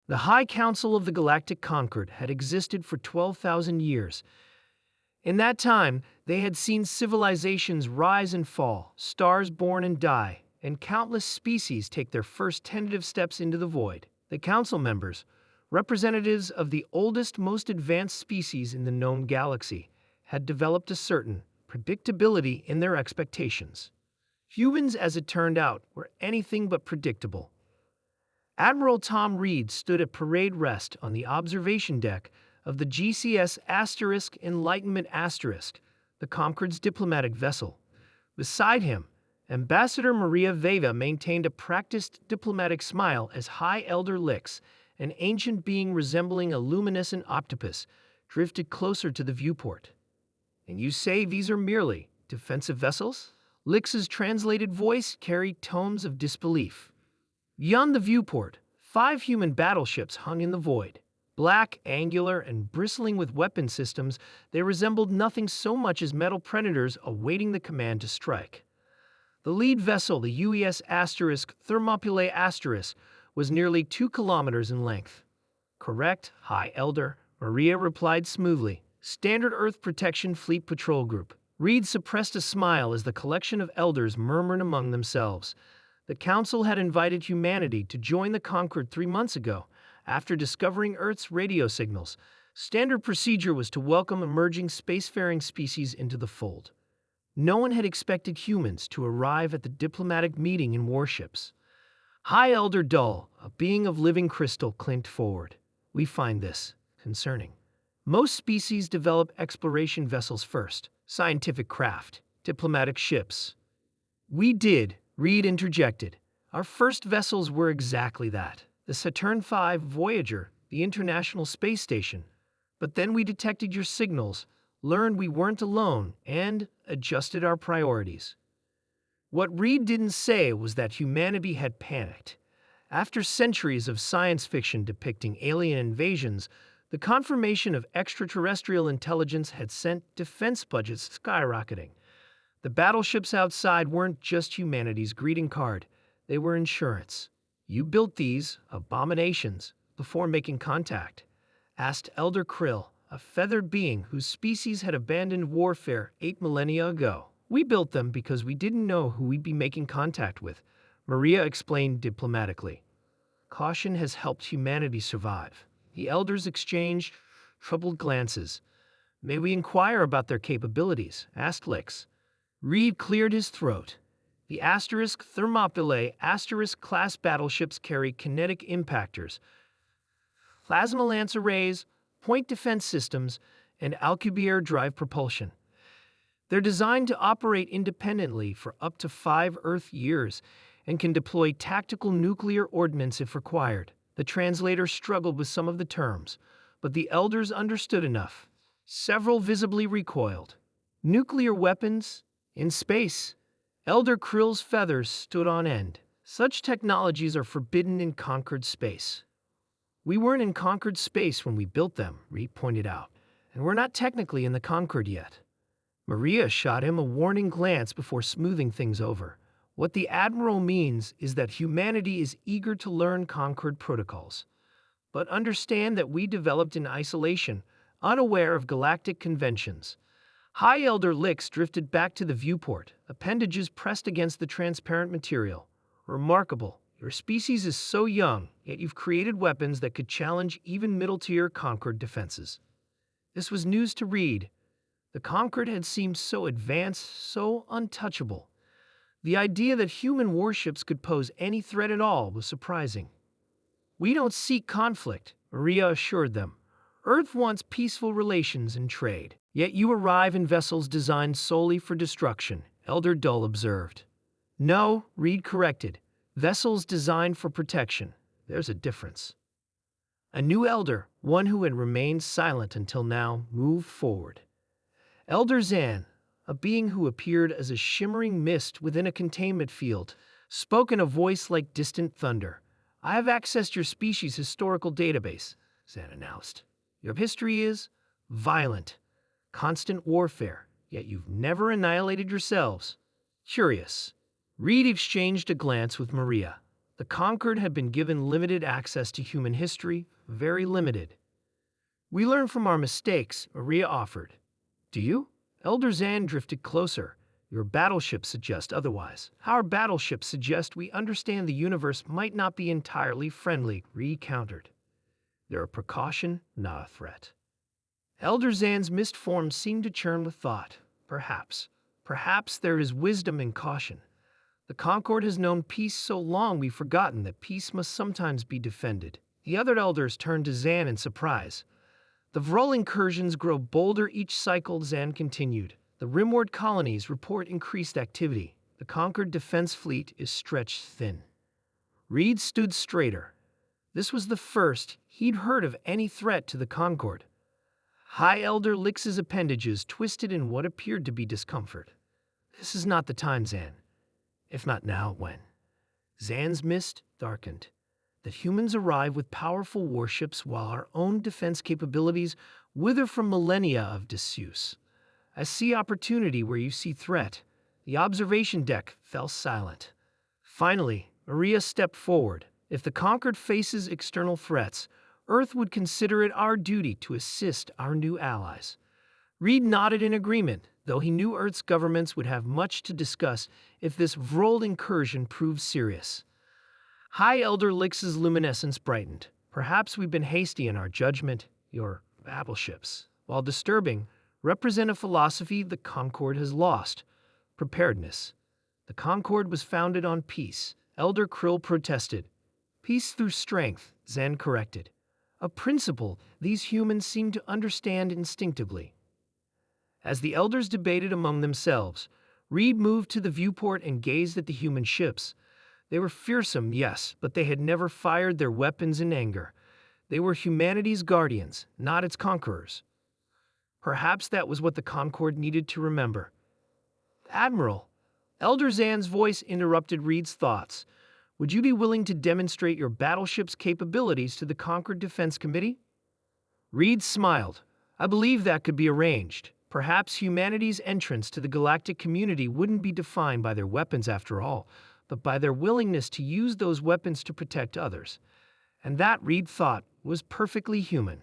The High Council of the Galactic Concord had existed for 12,000 years. In that time, they had seen civilizations rise and fall, stars born and die, and countless species take their first tentative steps into the void. The council members, representatives of the oldest, most advanced species in the known galaxy, had developed a certain predictability in their expectations. Humans, as it turned out, were anything but predictable. Admiral Tom Reed stood at parade rest on the observation deck of the GCS Enlightenment the Concord's diplomatic vessel. Beside him, Ambassador Maria Veva maintained a practiced diplomatic smile as High Elder Lix, an ancient being resembling a luminescent octopus, drifted closer to the viewport. "And you say these are merely defensive vessels?" Lix's translated voice carried tones of disbelief. Beyond the viewport, 5 human battleships hung in the void. Black, angular, and bristling with weapon systems, they resembled nothing so much as metal predators awaiting the command to strike. The lead vessel, the UES Thermopylae was nearly 2 kilometers in length. "Correct, High Elder," Maria replied smoothly. "Standard Earth Protection Fleet Patrol Group." Reed suppressed a smile as the collection of elders murmured among themselves. The Council had invited humanity to join the Concord 3 months ago, after discovering Earth's radio signals. Standard procedure was to welcome emerging spacefaring species into the fold. No one had expected humans to arrive at the diplomatic meeting in warships. High Elder Dull, a being of living crystal, clinked forward. "We find this concerning. Most species develop exploration vessels first, scientific craft, diplomatic ships. We did," Reed interjected. "Our first vessels were exactly that. The Saturn V Voyager, the International Space Station. But then we detected your signals, learned we weren't alone, and adjusted our priorities." What Reed didn't say was that humanity had panicked. After centuries of science fiction depicting alien invasions, the confirmation of extraterrestrial intelligence had sent defense budgets skyrocketing. The battleships outside weren't just humanity's greeting card, they were insurance. "You built these abominations before making contact?" asked Elder Krill, a feathered being whose species had abandoned warfare 8 millennia ago. "We built them because we didn't know who we'd be making contact with," Maria explained diplomatically. "Caution has helped humanity survive." The elders exchanged troubled glances. "May we inquire about their capabilities?" asked Lix. Reed cleared his throat. "The Thermopylae class battleships carry kinetic impactors, plasma lance arrays, point defense systems, and Alcubierre drive propulsion. They're designed to operate independently for up to 5 Earth years and can deploy tactical nuclear ordnance if required." The translator struggled with some of the terms, but the elders understood enough. Several visibly recoiled. "Nuclear weapons? In space?" Elder Krill's feathers stood on end. "Such technologies are forbidden in Concord space." "We weren't in Concord space when we built them," Reed pointed out, "and we're not technically in the Concord yet." Maria shot him a warning glance before smoothing things over. "What the Admiral means is that humanity is eager to learn Concord protocols. But understand that we developed in isolation, unaware of galactic conventions." High Elder Lix drifted back to the viewport, appendages pressed against the transparent material. "Remarkable. Your species is so young, yet you've created weapons that could challenge even middle-tier Concord defenses." This was news to Reed. The Concord had seemed so advanced, so untouchable. The idea that human warships could pose any threat at all was surprising. "We don't seek conflict," Maria assured them. "Earth wants peaceful relations and trade. Yet you arrive in vessels designed solely for destruction," Elder Dull observed. "No," Reed corrected. "Vessels designed for protection. There's a difference." A new elder, one who had remained silent until now, moved forward. Elder Zan, a being who appeared as a shimmering mist within a containment field, spoke in a voice like distant thunder. "I have accessed your species' historical database," Zan announced. "Your history is violent, constant warfare, yet you've never annihilated yourselves. Curious." Reed exchanged a glance with Maria. The conquered had been given limited access to human history, very limited. We learn from our mistakes, Maria offered. Do you? Elder Zan drifted closer. Your battleships suggest otherwise. Our battleships suggest we understand the universe might not be entirely friendly, Reed countered. They're a precaution, not a threat. Elder Zan's mist form seemed to churn with thought. Perhaps there is wisdom in caution. The Concord has known peace so long we've forgotten that peace must sometimes be defended. The other elders turned to Zan in surprise. The Vrol incursions grow bolder each cycle, Zan continued. The rimward colonies report increased activity. The Concord defense fleet is stretched thin. Reed stood straighter. This was the first he'd heard of any threat to the Concord. High Elder Lix's appendages twisted in what appeared to be discomfort. This is not the time, Zan. If not now, when? Zan's mist darkened. That humans arrive with powerful warships while our own defense capabilities wither from millennia of disuse. I see opportunity where you see threat. The observation deck fell silent. Finally, Maria stepped forward. If the Conquered faces external threats, Earth would consider it our duty to assist our new allies. Reed nodded in agreement, though he knew Earth's governments would have much to discuss if this Vrol incursion proved serious. High Elder Lix's luminescence brightened. Perhaps we've been hasty in our judgment. Your battleships, while disturbing, represent a philosophy the Concord has lost: preparedness. The Concord was founded on peace. Elder Krill protested. Peace through strength, Zan corrected. A principle these humans seem to understand instinctively. As the elders debated among themselves, Reed moved to the viewport and gazed at the human ships. They were fearsome, yes, but they had never fired their weapons in anger. They were humanity's guardians, not its conquerors. Perhaps that was what the Concord needed to remember. Admiral, Elder Zan's voice interrupted Reed's thoughts. Would you be willing to demonstrate your battleship's capabilities to the Concord Defense Committee? Reed smiled. I believe that could be arranged. Perhaps humanity's entrance to the galactic community wouldn't be defined by their weapons after all, but by their willingness to use those weapons to protect others. And that, Reed thought, was perfectly human.